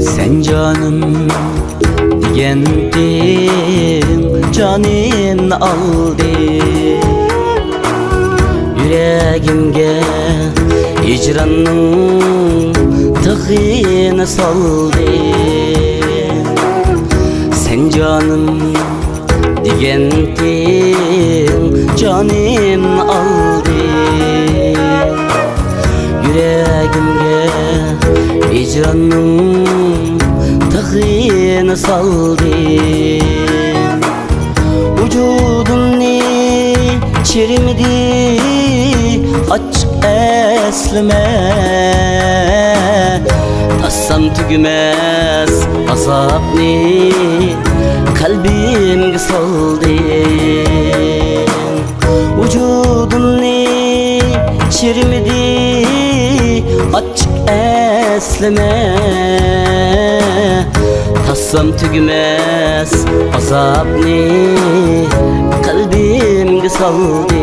Sen canım digendin, canın aldı. Yüreğimge hicranın tıkını saldı. Sen canım digendin, canın aldı. Yüreğimge hicranın tıkını saldı. Vücudumni çirimdi aç eslime. Tassam tügümez azapni kalbimge saldı. Vücudumni çirimdi aç eslime. Tassam tügümez azapni kalbimge saldı.